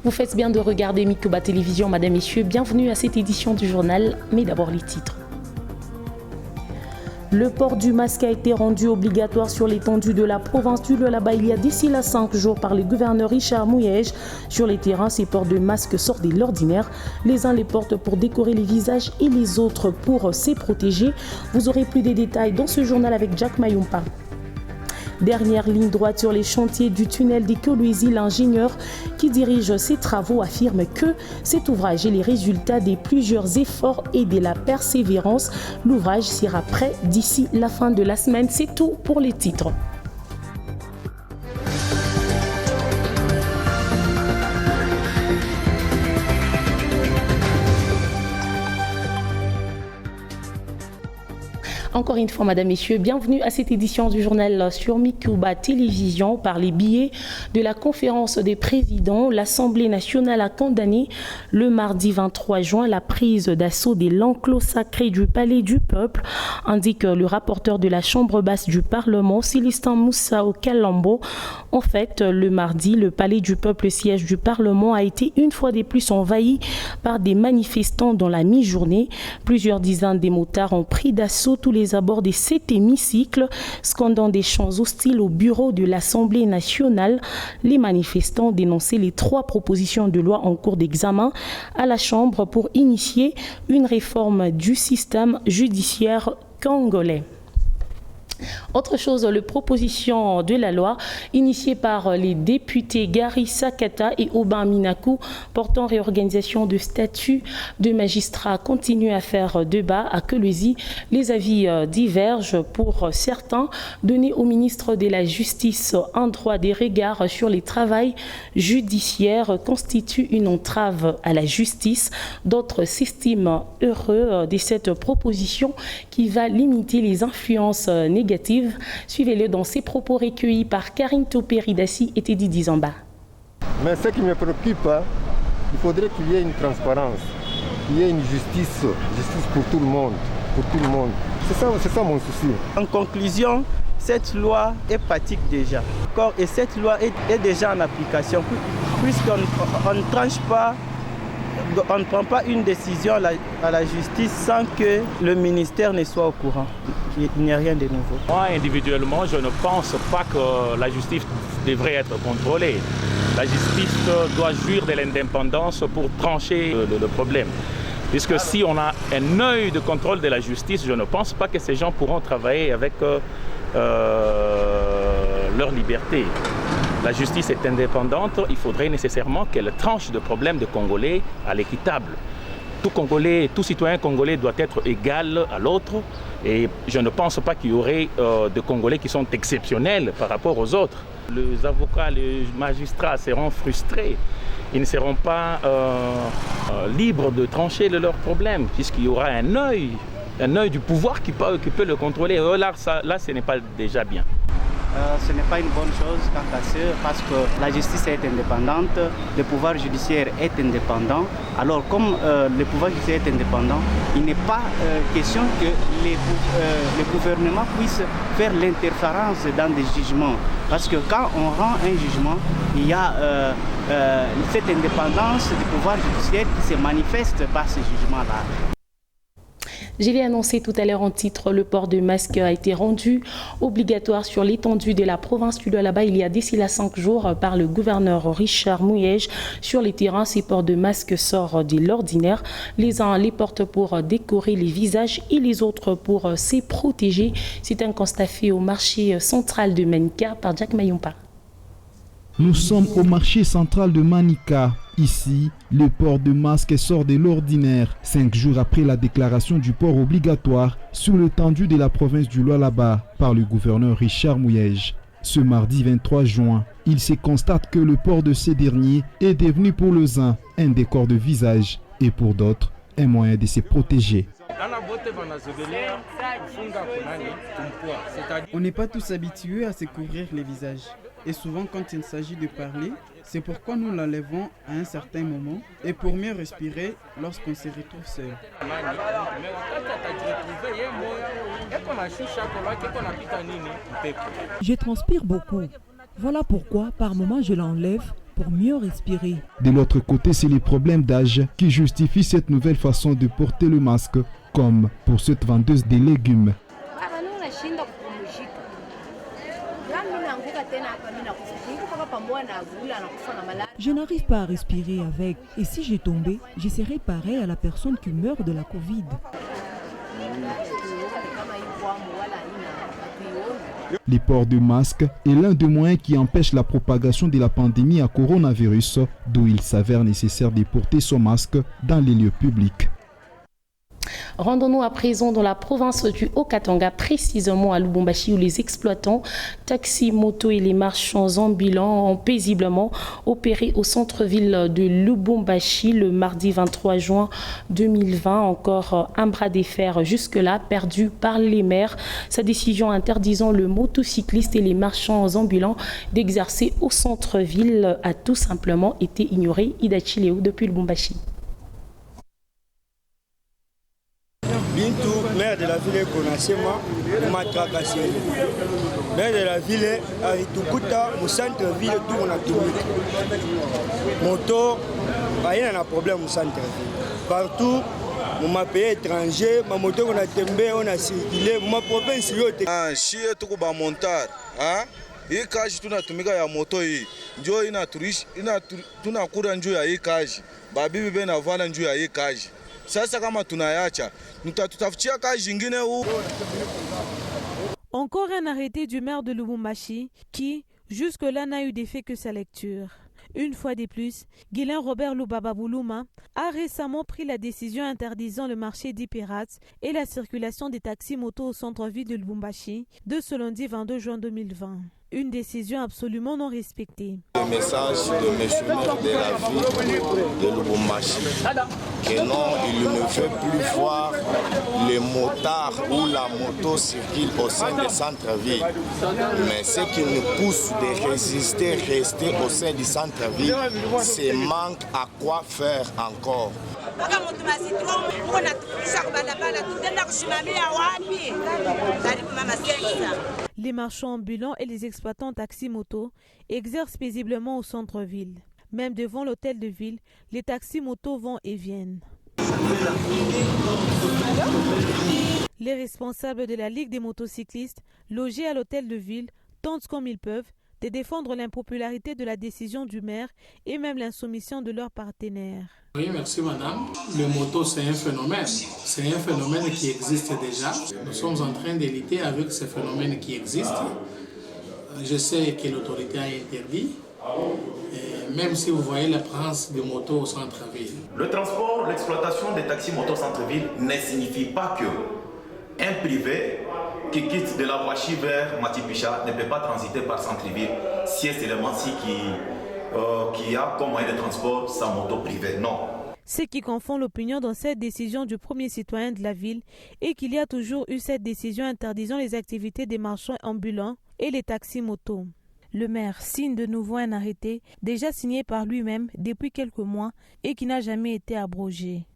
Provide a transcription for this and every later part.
Vous faites bien de regarder Mikuba Télévision, mesdames, messieurs. Bienvenue à cette édition du journal, mais d'abord les titres. Le port du masque a été rendu obligatoire sur l'étendue de la province du Lualaba il y a d'ici là 5 jours par le gouverneur Richard Mouyej. Sur les terrains, ces ports de masques sortent de l'ordinaire. Les uns les portent pour décorer les visages et les autres pour se protéger. Vous aurez plus de détails dans ce journal avec Jack Mayumpa. Dernière ligne droite sur les chantiers du tunnel des Kolwezi, l'ingénieur qui dirige ces travaux affirme que cet ouvrage est les résultats des plusieurs efforts et de la persévérance. L'ouvrage sera prêt d'ici la fin de la semaine. C'est tout pour les titres. Encore une fois, mesdames, messieurs, bienvenue à cette édition du journal sur Mikuba Télévision. Par les billets de la conférence des présidents, l'Assemblée nationale a condamné le mardi 23 juin la prise d'assaut de l'enclos sacré du Palais du Peuple, indique le rapporteur de la Chambre basse du Parlement, Célestin Moussa Okalambo. En fait, le mardi, le Palais du Peuple, siège du Parlement, a été une fois de plus envahi par des manifestants dans la mi-journée. Plusieurs dizaines de motards ont pris d'assaut tous les abords de cet hémicycle, scandant des chants hostiles au bureau de l'Assemblée nationale. Les manifestants dénonçaient les 3 propositions de loi en cours d'examen à la Chambre pour initier une réforme du système judiciaire congolais. Autre chose, la proposition de la loi initiée par les députés Gary Sakata et Aubin Minakou portant réorganisation de statut de magistrats continue à faire débat à Kolwezi. Les avis divergent. Pour certains, donner au ministre de la Justice un droit des regards sur les travails judiciaires constitue une entrave à la justice. D'autres s'estiment heureux de cette proposition qui va limiter les influences négatives. Suivez-le dans ses propos recueillis par Karine Topéridassi et Teddy Dizamba. Mais ce qui me préoccupe, il faudrait qu'il y ait une transparence, qu'il y ait une justice pour tout le monde. C'est ça mon souci. En conclusion, cette loi est pratique déjà. Et cette loi est déjà en application, puisqu'on ne tranche pas. On ne prend pas une décision à la justice sans que le ministère ne soit au courant. Il n'y a rien de nouveau. Moi, individuellement, je ne pense pas que la justice devrait être contrôlée. La justice doit jouir de l'indépendance pour trancher le problème. Puisque si on a un œil de contrôle de la justice, je ne pense pas que ces gens pourront travailler avec leur liberté. La justice est indépendante, il faudrait nécessairement qu'elle tranche de problèmes de Congolais à l'équitable. Tout Congolais, tout citoyen congolais doit être égal à l'autre et je ne pense pas qu'il y aurait de Congolais qui sont exceptionnels par rapport aux autres. Les avocats, les magistrats seront frustrés. Ils ne seront pas libres de trancher leurs problèmes puisqu'il y aura un œil du pouvoir qui peut le contrôler. Là, ce n'est pas déjà bien. Ce n'est pas une bonne chose quant à ça parce que la justice est indépendante, le pouvoir judiciaire est indépendant. Alors comme le pouvoir judiciaire est indépendant, il n'est pas question que le gouvernement puisse faire l'interférence dans des jugements. Parce que quand on rend un jugement, il y a cette indépendance du pouvoir judiciaire qui se manifeste par ce jugement-là. Je l'ai annoncé tout à l'heure en titre, le port de masque a été rendu obligatoire sur l'étendue de la province du Lualaba il y a d'ici là 5 jours par le gouverneur Richard Mouyej. Sur les terrains, ces ports de masque sortent de l'ordinaire. Les uns les portent pour décorer les visages et les autres pour se protéger. C'est un constat fait au marché central de Manika par Jack Mayumpa. Nous sommes au marché central de Manika. Ici, le port de masque sort de l'ordinaire, 5 jours après la déclaration du port obligatoire sur l'étendue de la province du Lualaba par le gouverneur Richard Mouyej. Ce mardi 23 juin, il se constate que le port de ces derniers est devenu pour les uns un décor de visage et pour d'autres un moyen de se protéger. On n'est pas tous habitués à se couvrir les visages. Et souvent quand il s'agit de parler, c'est pourquoi nous l'enlevons à un certain moment et pour mieux respirer lorsqu'on se retrouve seul. Je transpire beaucoup. Voilà pourquoi par moment je l'enlève pour mieux respirer. De l'autre côté, c'est les problèmes d'âge qui justifient cette nouvelle façon de porter le masque, comme pour cette vendeuse de légumes. Je n'arrive pas à respirer avec. Et si j'ai tombé, je serai pareil à la personne qui meurt de la Covid. Le port de masque est l'un des moyens qui empêche la propagation de la pandémie à coronavirus, d'où il s'avère nécessaire de porter son masque dans les lieux publics. Rendons-nous à présent dans la province du Haut-Katanga, précisément à Lubumbashi, où les exploitants, taxis, motos et les marchands ambulants ont paisiblement opéré au centre-ville de Lubumbashi le mardi 23 juin 2020. Encore un bras de fer jusque-là perdu par les maires. Sa décision interdisant le motocycliste et les marchands ambulants d'exercer au centre-ville a tout simplement été ignorée. Ida Chiléo depuis Lubumbashi. Bintou, maire de la ville Konasema, m'a tracassé. Maire de la ville, Aritukuta, au centre-ville, tout on a tout. Moto, il y a un problème au centre-ville. Partout, on m'a payé étranger, ma moto on a tombé, on a circulé, ma province ah, si tu as montar, hein? Et quand tu as tombé à moto, Joe ina touriste, ina tuna kura njoo ya hii kazi. Babibi bena vala njoo ya hii kazi. Sasa kama tunayacha, tutatafutia kazi nyingine huko. Encore un arrêté du maire de Lubumbashi qui, jusque-là, n'a eu d'effet que sa lecture. Une fois de plus, Guilain Robert Lubaba Boulouma a récemment pris la décision interdisant le marché des pirates et la circulation des taxis motos au centre-ville de Lubumbashi de ce lundi 22 juin 2020. Une décision absolument non respectée. Le message de M. maire de la ville de Lubumbashi, que non, il ne fait plus voir les motards ou la moto circule au sein des centres-villes. Mais ce qui nous pousse de résister, rester au sein du centre-ville, c'est manque à quoi faire encore. Les marchands ambulants et les exploitants taxi-moto exercent paisiblement au centre-ville. Même devant l'hôtel de ville, les taxis-motos vont et viennent. Les responsables de la Ligue des motocyclistes, logés à l'hôtel de ville, tentent comme ils peuvent de défendre l'impopularité de la décision du maire et même l'insoumission de leurs partenaires. Oui, merci madame. Le moto, c'est un phénomène. C'est un phénomène qui existe déjà. Nous sommes en train de lutter avec ce phénomène qui existe. Je sais que l'autorité a interdit, même si vous voyez la présence de motos au centre-ville. Le transport, l'exploitation des taxis motos centre-ville ne signifie pas que un privé qui quitte de la Ouachi vers Matipicha ne peut pas transiter par centre-ville si c'est le Mansi qui a comme moyen de transport sa moto privée. Non. Ce qui confond l'opinion dans cette décision du premier citoyen de la ville est qu'il y a toujours eu cette décision interdisant les activités des marchands ambulants et les taxis motos. Le maire signe de nouveau un arrêté déjà signé par lui-même depuis quelques mois et qui n'a jamais été abrogé.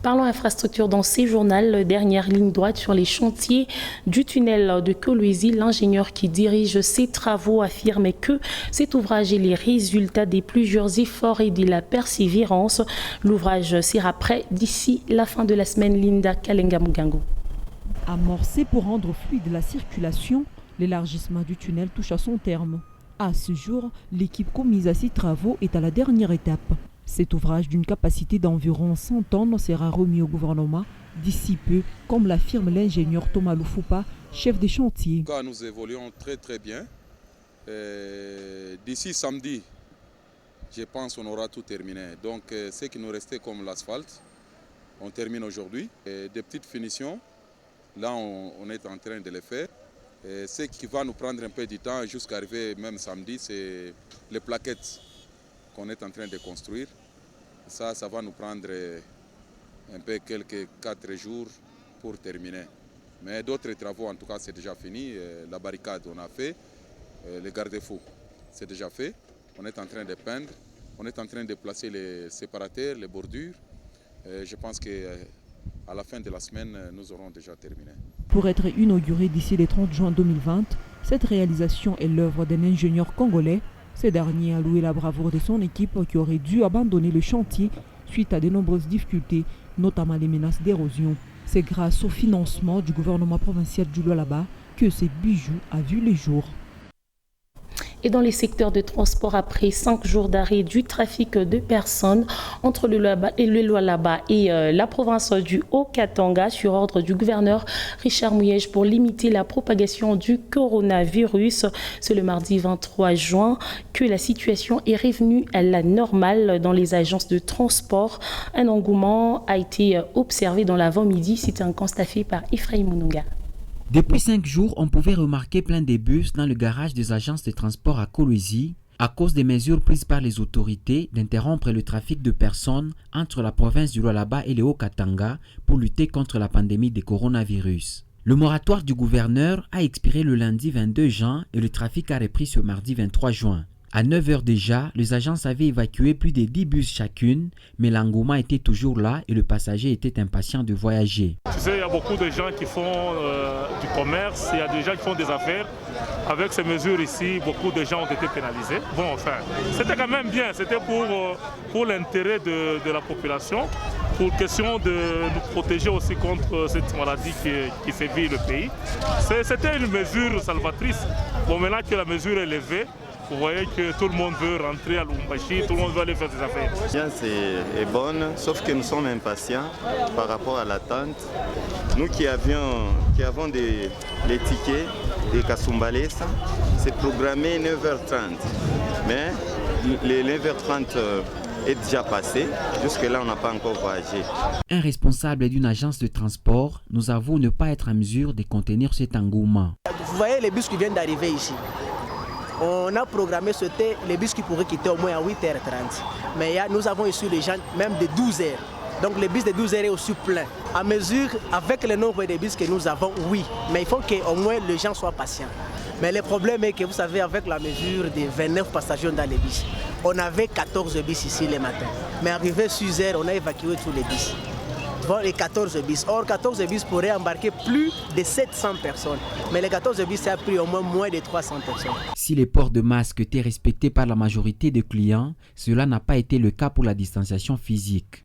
Parlons infrastructure dans ces journaux, dernière ligne droite sur les chantiers du tunnel de Kolwezi. L'ingénieur qui dirige ces travaux affirme que cet ouvrage est les résultats des plusieurs efforts et de la persévérance. L'ouvrage sera prêt d'ici la fin de la semaine. Linda Kalenga Mugango. Amorcé pour rendre fluide la circulation, l'élargissement du tunnel touche à son terme. À ce jour, l'équipe commise à ces travaux est à la dernière étape. Cet ouvrage d'une capacité d'environ 100 tonnes sera remis au gouvernement d'ici peu, comme l'affirme l'ingénieur Thomas Lufupa, chef des chantiers. Nous évoluons très bien. D'ici samedi, je pense qu'on aura tout terminé. Donc ce qui nous restait comme l'asphalte, on termine aujourd'hui. Des petites finitions, là on est en train de les faire. Ce qui va nous prendre un peu de temps jusqu'à arriver même samedi, c'est les plaquettes qu'on est en train de construire. Ça va nous prendre un peu quelques 4 jours pour terminer. Mais d'autres travaux, en tout cas, c'est déjà fini. La barricade, on a fait. Les garde-fous, c'est déjà fait. On est en train de peindre. On est en train de placer les séparateurs, les bordures. Je pense qu'à la fin de la semaine, nous aurons déjà terminé. Pour être inauguré d'ici le 30 juin 2020, Cette réalisation est l'œuvre d'un ingénieur congolais. Ce dernier a loué la bravoure de son équipe qui aurait dû abandonner le chantier suite à de nombreuses difficultés, notamment les menaces d'érosion. C'est grâce au financement du gouvernement provincial du Lualaba que ces bijoux a vu le jour. Et dans les secteurs de transport, après 5 jours d'arrêt du trafic de personnes entre le Lualaba et la province du Haut-Katanga sur ordre du gouverneur Richard Mouyège pour limiter la propagation du coronavirus, c'est le mardi 23 juin que la situation est revenue à la normale dans les agences de transport. Un engouement a été observé dans l'avant-midi. C'est un constat fait par Ephraim Mounonga. Depuis 5 jours, on pouvait remarquer plein de bus dans le garage des agences de transport à Kolwezi à cause des mesures prises par les autorités d'interrompre le trafic de personnes entre la province du Lualaba et le Haut-Katanga pour lutter contre la pandémie de coronavirus. Le moratoire du gouverneur a expiré le lundi 22 juin et le trafic a repris ce mardi 23 juin. À 9h déjà, les agences avaient évacué plus de 10 bus chacune, mais l'engouement était toujours là et le passager était impatient de voyager. Tu sais, il y a beaucoup de gens qui font du commerce, il y a des gens qui font des affaires. Avec ces mesures ici, beaucoup de gens ont été pénalisés. Bon, enfin, c'était quand même bien, c'était pour l'intérêt de la population, pour question de nous protéger aussi contre cette maladie qui sévit le pays. C'était une mesure salvatrice. Bon, maintenant que la mesure est levée, vous voyez que tout le monde veut rentrer à Lubumbashi, tout le monde veut aller faire ses affaires. L'ambiance est bonne, sauf que nous sommes impatients par rapport à l'attente. Nous qui avons les tickets de Kasumbalesa, c'est programmé 9h30. Mais les 9h30 est déjà passé. Jusque-là, on n'a pas encore voyagé. Un responsable d'une agence de transport nous avoue ne pas être en mesure de contenir cet engouement. Vous voyez les bus qui viennent d'arriver ici. On a programmé les bus qui pourraient quitter au moins à 8h30. Mais nous avons ici les gens même de 12h. Donc les bus de 12h est aussi plein. À mesure, avec le nombre de bus que nous avons, oui. Mais il faut qu'au moins les gens soient patients. Mais le problème est que vous savez, avec la mesure de 29 passagers dans les bus, on avait 14 bus ici le matin. Mais arrivé 6h, on a évacué tous les bus. Les 14 bus. Or, 14 bus pourraient embarquer plus de 700 personnes. Mais les 14 bus, ça a pris au moins de 300 personnes. Si les ports de masque étaient respectés par la majorité des clients, cela n'a pas été le cas pour la distanciation physique.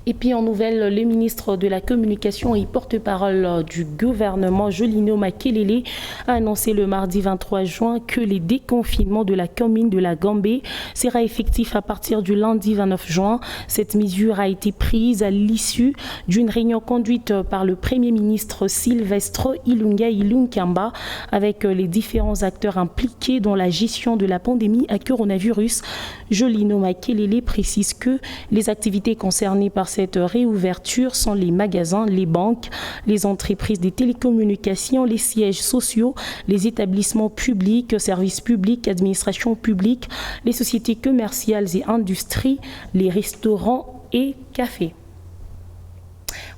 Et puis en nouvelle, le ministre de la Communication et porte-parole du gouvernement, Jolino Makelele, a annoncé le mardi 23 juin que le déconfinement de la commune de la Gambé sera effectif à partir du lundi 29 juin. Cette mesure a été prise à l'issue d'une réunion conduite par le Premier ministre Sylvestre Ilunga Ilunkamba avec les différents acteurs impliqués dans la gestion de la pandémie à coronavirus. Jolino Makelele précise que les activités concernées par cette réouverture sont les magasins, les banques, les entreprises des télécommunications, les sièges sociaux, les établissements publics, services publics, administrations publiques, les sociétés commerciales et industries, les restaurants et cafés.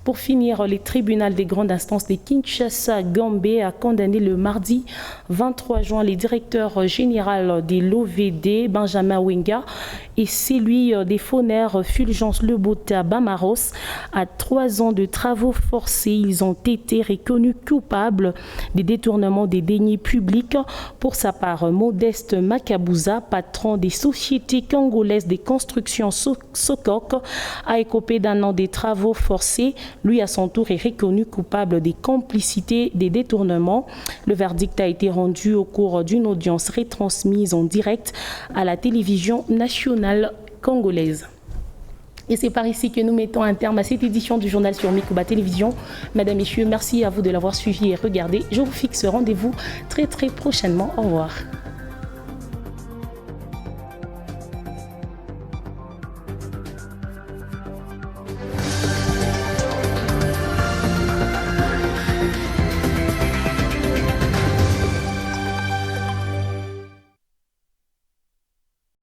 Pour finir, le tribunal des grandes instances de Kinshasa-Gambé a condamné le mardi 23 juin les directeurs généraux de l'OVD, Benjamin Wenga, et celui des Fonaires Fulgence Lebota Bamaros à 3 ans de travaux forcés. Ils ont été reconnus coupables des détournements des deniers publics. Pour sa part, Modeste Makabouza, patron des sociétés congolaises des constructions Sokok, a écopé d'1 an de travaux forcés. Lui, à son tour, est reconnu coupable des complicités des détournements. Le verdict a été rendu au cours d'une audience retransmise en direct à la télévision nationale congolaise. Et c'est par ici que nous mettons un terme à cette édition du journal sur Mikuba Télévision. Mesdames, Messieurs, merci à vous de l'avoir suivi et regardé. Je vous fixe rendez-vous très prochainement. Au revoir.